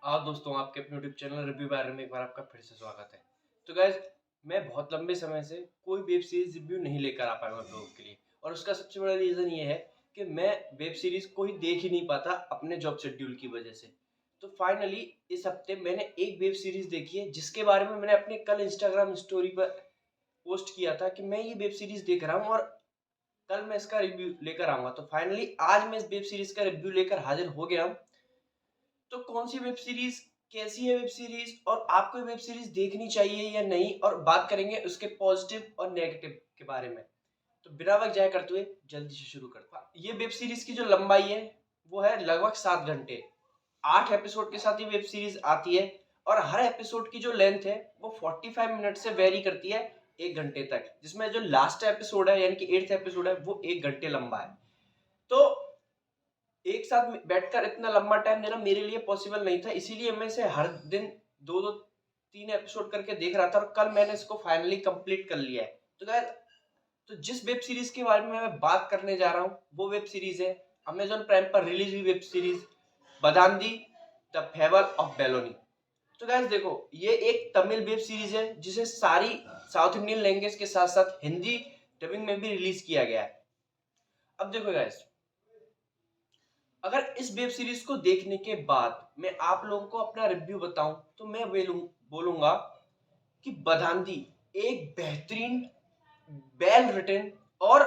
आप दोस्तों आपके अपने यूट्यूब चैनल रिव्यू बारे में एक बार आपका फिर से स्वागत है। तो गाइज मैं बहुत लंबे समय से कोई वेब सीरीज रिव्यू नहीं लेकर आ पाया हूँ आप लोगों के लिए, और उसका सबसे बड़ा रीज़न ये है कि मैं वेब सीरीज को ही देख ही नहीं पाता अपने जॉब शेड्यूल की वजह से। तो फाइनली इस हफ्ते मैंने एक वेब सीरीज देखी है जिसके बारे में मैंने अपने कल इंस्टाग्राम स्टोरी पर पोस्ट किया था कि मैं ये वेब सीरीज देख रहा हूँ और कल मैं इसका रिव्यू लेकर आऊंगा। तो फाइनली आज मैं इस वेब सीरीज का रिव्यू लेकर हाजिर हो गया हूँ। तो कौन सी वेब सीरीज, कैसी है वेब सीरीज और आपको वेब सीरीज देखनी चाहिए या नहीं, और बात करेंगे उसके पॉजिटिव और नेगेटिव के बारे में। तो बिना वक्त जाया करते हुए जल्दी से शुरू करता हूं। ये वेब सीरीज की जो लंबाई है वो है लगभग 7 घंटे। 8 एपिसोड के साथ ये वेब सीरीज आती है और हर एपिसोड की जो लेंथ है वो 45 मिनट से वेरी करती है 1 घंटे तक, जिसमें जो लास्ट एपिसोड है यानी कि 8th एपिसोड है वो 1 घंटे लंबा है। तो एक साथ में बैठकर इतना लंबा टाइम देना मेरे लिए पॉसिबल नहीं था, इसीलिए मैं इसे हर दिन दो दो 3 एपिसोड करके देख रहा था और कल मैंने इसको फाइनली कंप्लीट कर लिया है। तो गाइस, तो जिस वेब सीरीज के बारे में मैं बात करने जा रहा हूँ वो वेब सीरीज है अमेजॉन प्राइम पर रिलीज हुई वेब सीरीज बदांदी द फेबल ऑफ बेलोनी। तो गाइस देखो, ये एक तमिल वेब सीरीज है जिसे सारी साउथ इंडियन लैंग्वेज के साथ साथ हिंदी डबिंग में भी रिलीज किया गया है। अब देखो गाइस, अगर इस वेब सीरीज को देखने के बाद मैं आप लोगों को अपना रिव्यू बताऊं तो मैं बोलूंगा कि बदांदी एक बेहतरीन, वेल रिटन और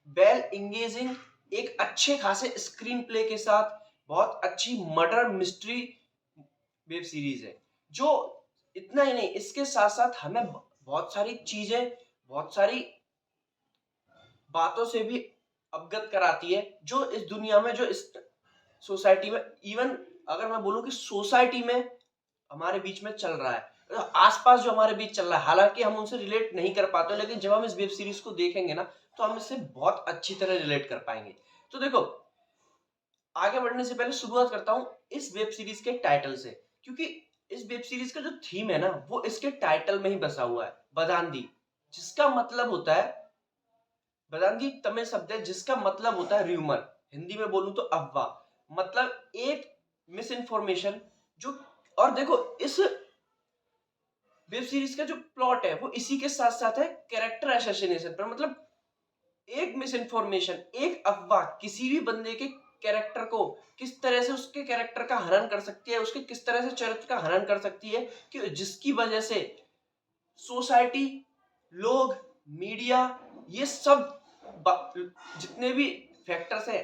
वेल इंगेजिंग, एक अच्छे खासे स्क्रीन प्ले के साथ बहुत अच्छी मर्डर मिस्ट्री वेब सीरीज है, जो इतना ही नहीं इसके साथ साथ हमें बहुत सारी चीजें, बहुत सारी बातों से भी अवगत कराती है जो इस दुनिया में, जो इस सोसाइटी में, इवन अगर मैं बोलूं कि सोसाइटी में हमारे बीच में चल रहा है, तो आसपास जो हमारे बीच चल रहा है, हालांकि हम उनसे रिलेट नहीं कर पाते, लेकिन जब हम इस वेब सीरीज को देखेंगे ना तो हम इससे बहुत अच्छी तरह रिलेट कर पाएंगे। तो देखो, आगे बढ़ने से पहले शुरुआत करता हूं इस वेब सीरीज के टाइटल से, क्योंकि इस वेब सीरीज का जो थीम है ना वो इसके टाइटल में ही बसा हुआ है, बदांदी, जिसका मतलब होता है, बदांगी तमिल शब्द है जिसका मतलब होता है र्यूमर, हिंदी में बोलूं तो अफवाह, मतलब एक मिस इन्फॉर्मेशन जो। और देखो, इस वेब सीरीज का जो प्लॉट है वो इसी के साथ साथ है कैरेक्टर असैसिनेशन पर, मतलब एक मिस इन्फॉर्मेशन, एक अफवाह किसी भी बंदे के कैरेक्टर को किस तरह से, उसके कैरेक्टर का हनन कर सकती है, उसके किस तरह से चरित्र का हनन कर सकती है, कि जिसकी वजह से सोसाइटी, लोग, मीडिया, ये सब जितने भी फैक्टर्स हैं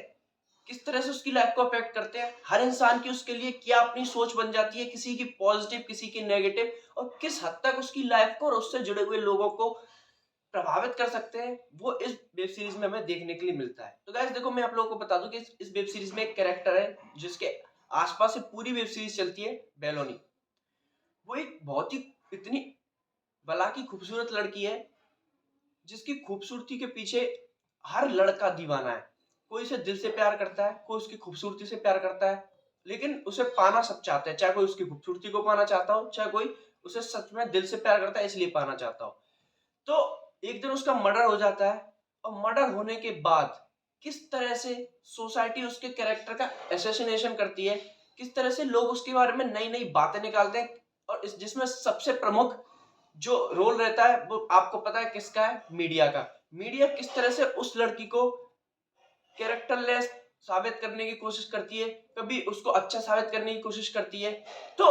किस तरह से उसकी लाइफ को अफेक्ट करते हैं। हर इंसान की उसके लिए क्या अपनी सोच बन जाती है, किसी की पॉजिटिव किसी की नेगेटिव, और किस हद तक उसकी लाइफ को और उससे जुड़े हुए लोगों को प्रभावित कर सकते हैं, वो इस वेब सीरीज में हमें देखने के लिए मिलता है। तो गाइस देखो, मैं आप लोगों को बता दूं कि इस वेब सीरीज में एक कैरेक्टर है जिसके आसपास से पूरी वेब सीरीज चलती है, बेलोनी। वो एक बहुत ही, इतनी भला की खूबसूरत लड़की है जिसकी खूबसूरती के पीछे हर लड़का दीवाना है। कोई उसे दिल से प्यार करता है, कोई उसकी खूबसूरती से प्यार करता है, लेकिन उसे पाना सब चाहते हैं, चाहे कोई उसकी खूबसूरती को पाना चाहता हो, चाहे कोई उसे सच में दिल से प्यार करता है इसलिए पाना चाहता हो। तो एक दिन उसका मर्डर हो जाता है, और मर्डर होने के बाद किस तरह से सोसाइटी उसके कैरेक्टर का असैसिनेशन करती है, किस तरह से लोग उसके बारे में नई नई बातें निकालते हैं, और इस जिसमें सबसे प्रमुख जो रोल रहता है वो आपको पता है किसका है, मीडिया का। मीडिया किस तरह से उस लड़की को कैरेक्टरलेस साबित करने की कोशिश करती है, कभी उसको अच्छा साबित करने की कोशिश करती है। तो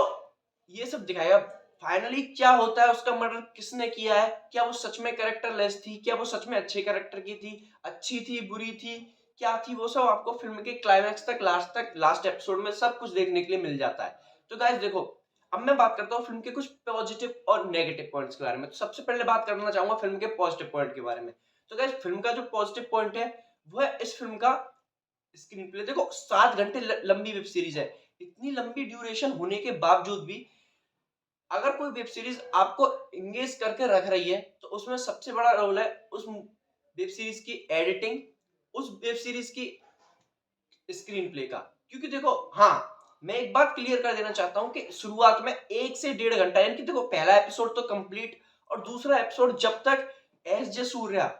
ये सब दिखाएगा फाइनली क्या होता है, उसका मर्डर किसने किया है, क्या वो सच में कैरेक्टरलेस थी, क्या वो सच में अच्छे कैरेक्टर की थी, अच्छी थी, बुरी थी, क्या थी, वो सब आपको फिल्म के क्लाइमैक्स तक लास्ट एपिसोड में सब कुछ देखने के लिए मिल जाता है। तो गाइस देखो, अब मैं बात करता हूँ फिल्म के कुछ पॉजिटिव और नेगेटिव पॉइंट्स के बारे में। तो सबसे पहले बात करना चाहूंगा फिल्म के पॉजिटिव पॉइंट के बारे में। तो गाइस, फिल्म का जो पॉजिटिव पॉइंट है वो है इस फिल्म का स्क्रीन प्ले। देखो, 7 घंटे लंबी वेब सीरीज है, इतनी लंबी ड्यूरेशन होने के बावजूद भी अगर कोई वेब सीरीज आपको इंगेज करके रख रही है तो उसमें सबसे बड़ा रोल है उस वेब सीरीज की एडिटिंग, उस वेब सीरीज की स्क्रीन प्ले का। क्योंकि देखो, हाँ, मैं एक बात क्लियर कर देना चाहता हूं कि शुरुआत में 1 से 1.5 घंटा, यानी कि देखो पहला एपिसोड तो कंप्लीट, और दूसरा एपिसोड जब तक एस जे सूर्या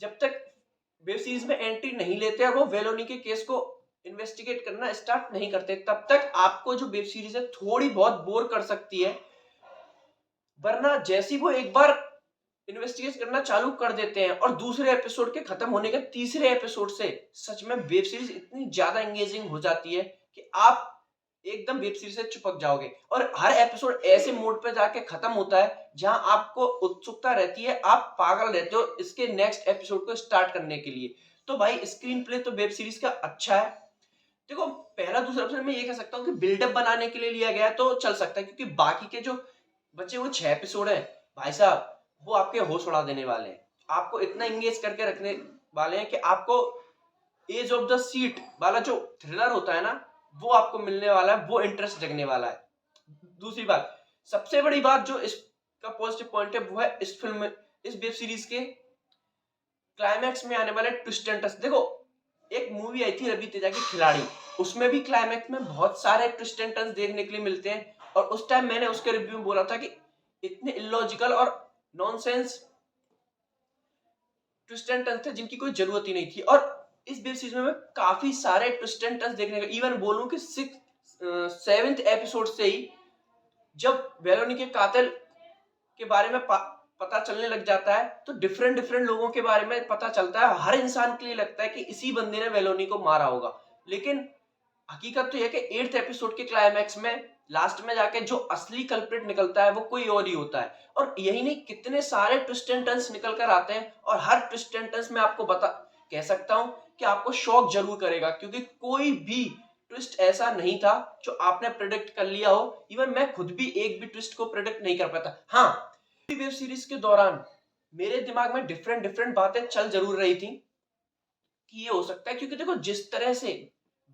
जब तक वेब सीरीज में एंट्री नहीं लेते और वो वेलोनी के केस को इन्वेस्टिगेट करना स्टार्ट नहीं करते, तब तक आपको जो वेब सीरीज है थोड़ी बहुत बोर कर सकती है। वरना जैसी वो एक बार इन्वेस्टिगेट करना चालू कर देते हैं और दूसरे एपिसोड के खत्म होने के तीसरे एपिसोड से सच में वेब सीरीज इतनी ज्यादा एंगेजिंग हो जाती है कि आप एकदम वेब सीरीज से चिपक जाओगे। और हर एपिसोड ऐसे मोड पे जाके खत्म होता है जहां आपको उत्सुकता रहती है, आप पागल रहते हो इसके नेक्स्ट एपिसोड को स्टार्ट करने के लिए। तो भाई स्क्रीन प्ले तो वेब सीरीज का अच्छा है। देखो पहला दूसरा एपिसोड मैं ये कह सकता हूँ कि बिल्डअप बनाने के लिए लिया गया है तो चल सकता है, क्योंकि बाकी के जो बचे वो 6 एपिसोड है भाई साहब, वो आपके होश उड़ा देने वाले हैं, आपको इतना इंगेज करके रखने वाले हैं कि आपको एज ऑफ द सीट वाला जो थ्रिलर होता है ना वो आपको मिलने वाला है, वो इंटरेस्ट जगने वाला है। दूसरी बात, सबसे बड़ी बात जो इसका पॉजिटिव पॉइंट है वो है इस फिल्म में, इस वेब सीरीज के क्लाइमैक्स में आने वाले ट्विस्ट एंड टर्न्स। देखो एक मूवी आई थी रवि तेजा की खिलाड़ी, उसमें भी क्लाइमैक्स में बहुत सारे ट्विस्ट एंड टर्न्स देखने के लिए मिलते हैं और उस टाइम मैंने उसके रिव्यू में बोला था कि इतने इलॉजिकल और नॉनसेंस ट्विस्ट एंड टर्न्स थे जिनकी कोई जरूरत ही नहीं थी। और इस वेब सीरीज में काफी सारे ट्विस्ट एंड टर्न्स देखने का, इवन बोलूं कि 7th एपिसोड से ही जब वेलोनी के कातिल के बारे में पता चलने लग जाता है तो डिफरेंट डिफरेंट लोगों के बारे में पता चलता है। हर इंसान के लिए लगता है कि इसी बंदे ने वेलोनी को मारा होगा, लेकिन हकीकत तो यह कि 8th एपिसोड के क्लाइमैक्स में लास्ट में जाके जो असली कल्प्रिट निकलता है वो कोई और ही होता है। और यही नहीं, कितने सारे ट्विस्ट एंड टर्न्स निकल कर आते हैं और हर ट्विस्ट एंड टर्न्स में आपको कह सकता हूं कि आपको शॉक जरूर करेगा, क्योंकि कोई भी ट्विस्ट ऐसा नहीं था जो आपने प्रेडिक्ट कर लिया हो। इवन मैं खुद भी एक भी ट्विस्ट को प्रेडिक्ट नहीं कर पाता। हाँ, वेब सीरीज के दौरान मेरे दिमाग में डिफरेंट डिफरेंट बातें चल जरूर रही थी कि ये हो सकता है, क्योंकि देखो जिस तरह से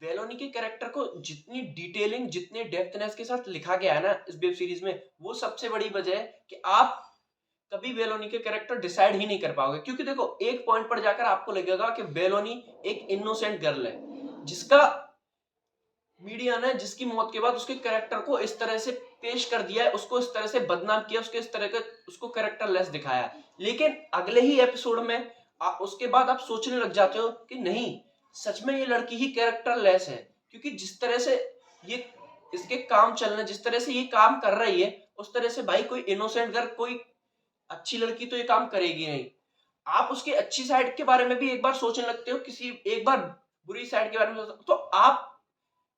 वेलोनी के कैरेक्टर को जितनी डिटेलिंग जितनी डेप्थनेस के साथ लिखा गया है ना इस वेब सीरीज में, वो सबसे बड़ी वजह है कि आप कभी वेलोनी के कैरेक्टर डिसाइड ही नहीं कर पाओगे। क्योंकि देखो एक पॉइंट पर जाकर आपको लगेगा कि वेलोनी एक इनोसेंट गर्ल है जिसका मीडिया ने जिसकी मौत के बाद उसके कैरेक्टर को इस तरह से पेश कर दिया है, उसको इस तरह से बदनाम किया, उसके इस तरह का उसको कैरेक्टर लेस दिखाया। लेकिन अगले ही एपिसोड में उसके बाद आप सोचने लग जाते हो कि नहीं, सच में ये लड़की ही कैरेक्टर लेस है, क्योंकि जिस तरह से ये इसके काम चल रहे, जिस तरह से ये काम कर रही है, उस तरह से भाई कोई इनोसेंट गर्ल, कोई अच्छी लड़की तो ये काम करेगी नहीं। आप उसकी अच्छी साइड के बारे में भी एक बार सोचने लगते हो, किसी एक बार बुरी साइड के बारे में तो आप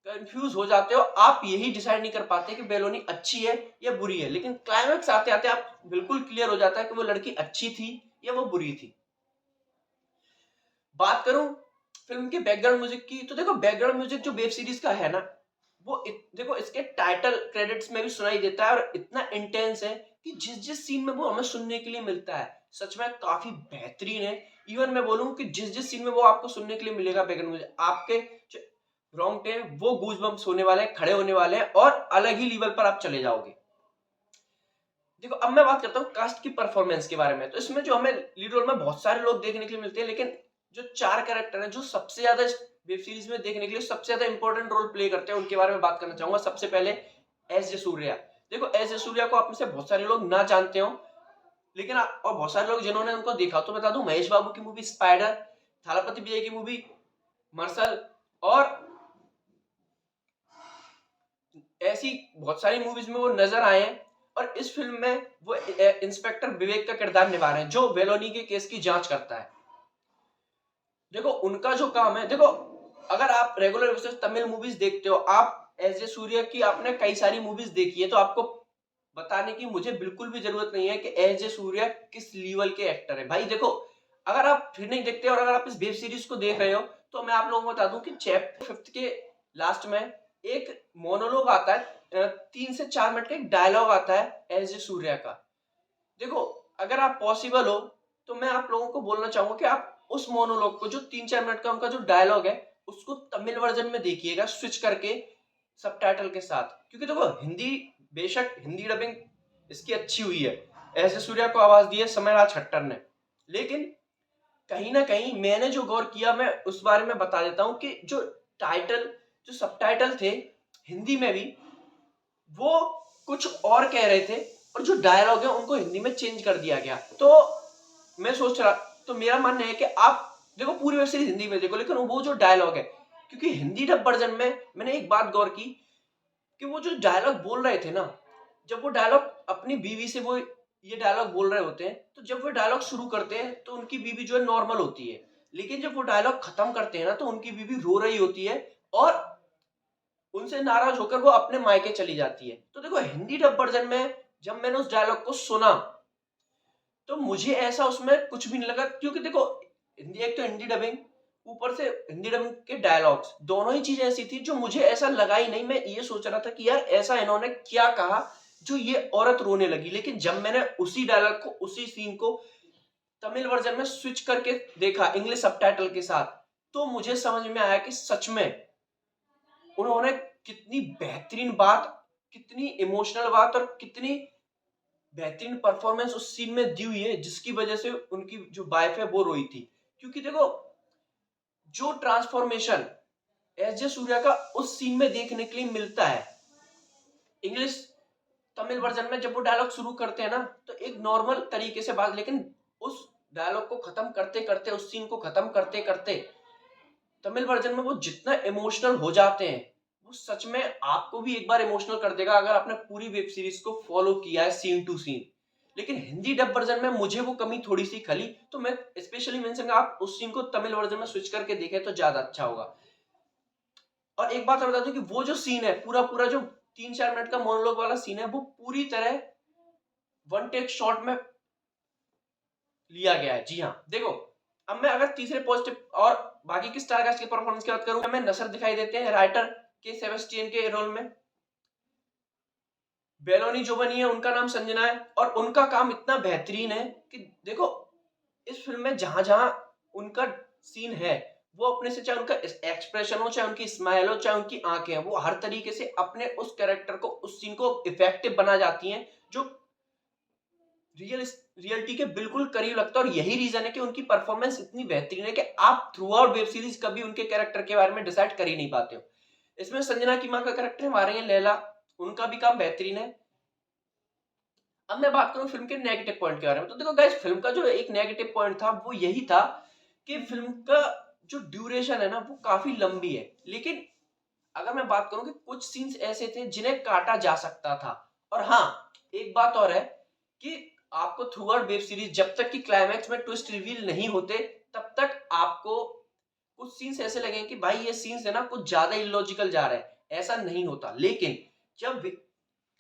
कंफ्यूज हो जाते हो, आप यही डिसाइड नहीं कर पाते कि बेलोनी अच्छी है या बुरी है। लेकिन क्लाइमैक्स आते आते आप बिल्कुल क्लियर हो जाता है कि वो लड़की अच्छी थी या वो बुरी थी। बात करूं फिल्म के बैकग्राउंड म्यूजिक की, तो देखो बैकग्राउंड म्यूजिक जो वेब सीरीज का है ना वो देखो इसके टाइटल क्रेडिट्स में भी सुनाई देता है और इतना इंटेंस है कि जिस जिस सीन में वो हमें सुनने के लिए मिलता है सच में काफी बेहतरीन है। इवन मैं बोलूं कि जिस जिस सीन में वो आपको सुनने के लिए मिलेगा बैकग्राउंड म्यूजिक, आपके जो रोंगटे वो गूजबम्प्स होने वाले हैं, खड़े होने वाले हैं और अलग ही लेवल पर आप चले जाओगे। देखो अब मैं बात करता हूँ कास्ट की परफॉर्मेंस के बारे में। तो इसमें जो हमें लीड रोल में बहुत सारे लोग देखने के लिए मिलते हैं, लेकिन जो 4 कैरेक्टर हैं जो सबसे ज्यादा इस वेब सीरीज में देखने के लिए सबसे ज्यादा इंपॉर्टेंट रोल प्ले करते हैं, उनके बारे में बात करना चाहूंगा। सबसे पहले एस जे सूर्या। देखो एस जे सूर्या को आप में से बहुत सारे लोग ना जानते हो, लेकिन और बहुत सारे लोग जिन्होंने उनको देखा तो बता दूं, महेश बाबू की मूवी स्पाइडर, थालापति विजय की मूवी मार्शल और ऐसी बहुत सारी मूवीज में वो नजर आए हैं। और इस फिल्म में वो इंस्पेक्टर विवेक का किरदार निभा रहे हैं जो वेलोनी के केस की जांच करता है। देखो उनका जो काम है, देखो अगर आप रेगुलर बेसिस तमिल मूवीज देखते हो, आप एस जे सूर्या की आपने कई सारी मूवीज देखी है, तो आपको बताने की मुझे बिल्कुल भी जरूरत नहीं है कि एस जे सूर्या किस लेवल के एक्टर है। भाई देखो अगर आप फिर नहीं देखते और अगर आप इस वेब सीरीज को देख रहे हो तो मैं आप लोगों को बता दूं कि चैप्टर 5 के लास्ट में एक मोनोलॉग आता है, 3 से 4 मिनट का एक डायलॉग आता है एस जे सूर्या का। देखो अगर आप पॉसिबल हो तो मैं आप लोगों को बोलना चाहूंगा कि आप उस मोनोलॉग को जो 3-4 मिनट का उनका जो डायलॉग है उसको तमिल वर्जन में देखिएगा स्विच करके सबटाइटल के साथ। क्योंकि देखो हिंदी, बेशक हिंदी डबिंग इसकी अच्छी हुई है, एस जे सूर्या को आवाज दी है समयराज खट्टर ने, लेकिन कहीं ना कहीं मैंने जो गौर किया मैं उस बारे में बता देता हूं कि जो टाइटल जो सबटाइटल थे हिंदी में भी वो कुछ और कह रहे थे और जो डायलॉग है उनको हिंदी में चेंज कर दिया गया। तो मैं सोच रहा, तो मेरा मानना है कि आप देखो पूरी वेब सीरीज हिंदी में देखो, लेकिन वो जो डायलॉग है क्योंकि हिंदी डब वर्जन में मैंने एक बात गौर की कि वो जो डायलॉग बोल रहे थे ना, जब वो डायलॉग अपनी बीवी से वो ये डायलॉग बोल रहे होते हैं, तो जब वो डायलॉग शुरू करते हैं तो उनकी बीवी जो है नॉर्मल होती है, लेकिन जब वो डायलॉग खत्म करते हैं ना तो उनकी बीवी रो रही होती है और उनसे नाराज होकर वो अपने मायके चली जाती है। तो देखो हिंदी डब वर्जन में जब मैंने उस डायलॉग को सुना तो मुझे ऐसा उसमें कुछ भी नहीं लगा, क्योंकि देखो हिंदी, एक तो हिंदी डबिंग, ऊपर से हिंदी डबिंग के डायलॉग्स, दोनों ही चीजें ऐसी थी जो मुझे ऐसा लगा ही नहीं। मैं ये सोच रहा था कि यार ऐसा इन्होंने क्या कहा जो ये औरत रोने लगी, लेकिन जब मैंने उसी डायलॉग को, उसी सीन को तमिल वर्जन में स्विच करके देखा इंग्लिश सबटाइटल के साथ, तो मुझे समझ में आया कि सच में उन्होंने कितनी बेहतरीन बात, कितनी इमोशनल बात और कितनी बेहतरीन परफॉर्मेंस उस सीन में दी हुई है, जिसकी वजह से उनकी जो वाइफ है वो रोई थी। क्योंकि देखो जो ट्रांसफॉर्मेशन एस जे सूर्या का उस सीन में देखने के लिए मिलता है इंग्लिश तमिल वर्जन में, जब वो डायलॉग शुरू करते हैं ना तो एक नॉर्मल तरीके से बात, लेकिन उस डायलॉग को खत्म करते करते, उस सीन को खत्म करते करते तमिल वर्जन में वो जितना इमोशनल हो जाते हैं, वो सच में आपको भी एक बार इमोशनल कर देगा अगर आपने पूरी वेब सीरीज को फॉलो किया है सीन टू सीन। लेकिन हिंदी डब वर्जन में मुझे वो कमी थोड़ी सी खली, तो मैं स्पेशली मेंशन, आप उस सीन को तमिल वर्जन में स्विच करके देखें तो ज्यादा अच्छा होगा। और एक बात और बता दूं कि वो जो सीन है, पूरा पूरा जो 3-4 मिनट का मोनोलॉग वाला सीन है, वो पूरी तरह वन टेक शॉट में लिया गया है। जी हाँ, देखो अब मैं अगर तीसरे पॉजिटिव और बाकी की स्टार कास्ट की परफॉर्मेंस की बात करूं, हमें नसर दिखाई देते हैं राइटर के सेबेस्टियन के रोल में। बेलोनी जो बनी है उनका नाम संजना है, और उनका काम इतना बेहतरीन है कि देखो इस फिल्म में जहां जहां उनका सीन है, वो अपने से, चाहे उनका एक्सप्रेशन हो, चाहे उनकी स्माइल हो, चाहे उनकी आंखें हैं, वो हर तरीके से अपने उस कैरेक्टर को, उस सीन को इफेक्टिव बना जाती हैं, जो रियलिटी के बिल्कुल करीब लगता है। और यही रीजन है कि उनकी परफॉर्मेंस इतनी बेहतरीन है कि आप थ्रू आउट वेब सीरीज कभी उनके कैरेक्टर के बारे में डिसाइड कर ही नहीं पाते हो। इसमें संजना की माँ का कैरेक्टर हमारे हैं लैला, उनका भी काम बेहतरीन है। अब मैं बात करूं फिल्म के नेगेटिव पॉइंट के बारे में, तो देखो गाइस फिल्म का जो एक नेगेटिव पॉइंट था वो यही था कि फिल्म का जो ड्यूरेशन है ना वो काफी लंबी है। लेकिन अगर मैं बात करूं कि कुछ सीन्स ऐसे थे जिन्हें काटा जा सकता था। और हाँ, एक बात और है कि आपको थ्रू आउट वेब सीरीज जब तक कि क्लाइमैक्स में ट्विस्ट रिवील नहीं होते, तब तक आपको कुछ सीन्स ऐसे लगे कि भाई ये सीन्स है ना कुछ ज्यादा इलॉजिकल जा रहा है, ऐसा नहीं होता। लेकिन जब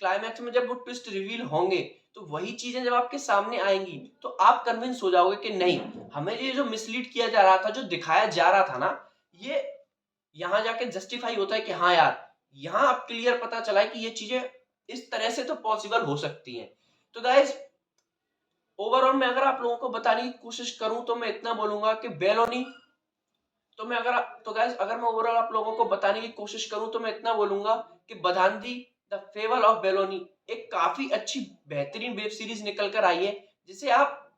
क्लाइमैक्स में जब वो ट्विस्ट रिवील होंगे, तो वही चीजें जब आपके सामने आएंगी तो आप कन्विंस हो जाओगे कि नहीं, हमें ये जो मिसलीड किया जा रहा था, जो दिखाया जा रहा था ना, ये यहां जाके जस्टिफाई होता है कि हाँ यार, यहां अब क्लियर पता चला है कि ये चीजें इस तरह से तो पॉसिबल हो सकती हैं। तो गाइस ओवरऑल मैं अगर आप लोगों को बताने की कोशिश करूं तो मैं इतना बोलूंगा कि बेलोनी, तो मैं अगर तो गाइस अगर मैं ओवरऑल आप लोगों को बताने की कोशिश करूं तो मैं इतना बोलूंगा कि बधांदी द फेबल ऑफ बेलोनी एक काफी अच्छी बेहतरीन वेब सीरीज निकल कर आई है, जिसे आप,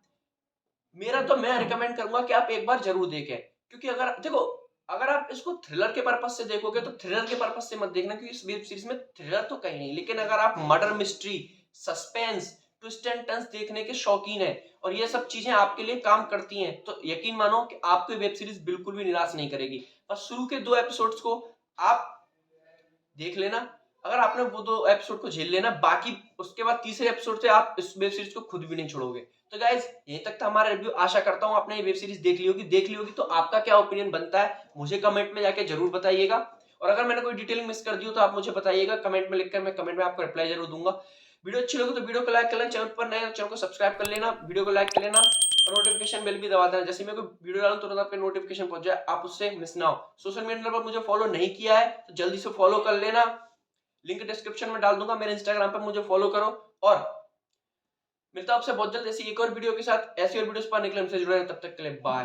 मेरा तो मैं रिकमेंड करूंगा कि आप एक बार जरूर देखें। क्योंकि अगर देखो, अगर आप इसको थ्रिलर के पर्पज से देखोगे तो थ्रिलर के पर्पज से मत देखना, क्योंकि इस वेब सीरीज में थ्रिलर तो कहीं नहीं, लेकिन अगर आप murder mystery, suspense, twist and turns देखने के शौकीन है और ये सब चीजें आपके लिए काम करती हैं, तो यकीन मानो कि आपको वेब सीरीज बिल्कुल भी निराश नहीं करेगी। बस शुरू के 2 एपिसोड्स को आप देख लेना, अगर आपने वो 2 एपिसोड को झेल लेना, बाकी उसके बाद तीसरे एपिसोड से आप इस वेब सीरीज को खुद भी नहीं छोड़ोगे। तो गाइज यहीं तक था हमारा रिव्यू, आशा करता हूं आपने ये वेब सीरीज देख ली होगी। देख ली होगी तो आपका क्या ओपिनियन बनता है मुझे कमेंट में जाके जरूर बताइएगा, और अगर मैंने कोई डिटेलिंग मिस कर दी हो तो आप मुझे बताइएगा कमेंट में लिखकर, मैं कमेंट में आपको रिप्लाई जरूर दूंगा। वीडियो अच्छी लगी तो वीडियो को लाइक कर लेना, चैनल पर नए चैनल को सब्सक्राइब कर लेना, वीडियो को लाइक कर लेना और नोटिफिकेशन बेल भी दबा देना, जैसे मैं कोई वीडियो डालूं तुरंत आपके नोटिफिकेशन पहुंच जाए, आप उससे मिस ना हो। सोशल मीडिया पर मुझे फॉलो नहीं किया है तो जल्दी से फॉलो कर लेना, लिंक डिस्क्रिप्शन में डाल दूंगा, मेरे इंस्टाग्राम पर मुझे फॉलो करो। और मिलता हूं आपसे बहुत जल्द ऐसी एक और वीडियो के साथ, ऐसी और वीडियोस पाने के लिए हमसे जुड़े रहें, तब तक के लिए बाय।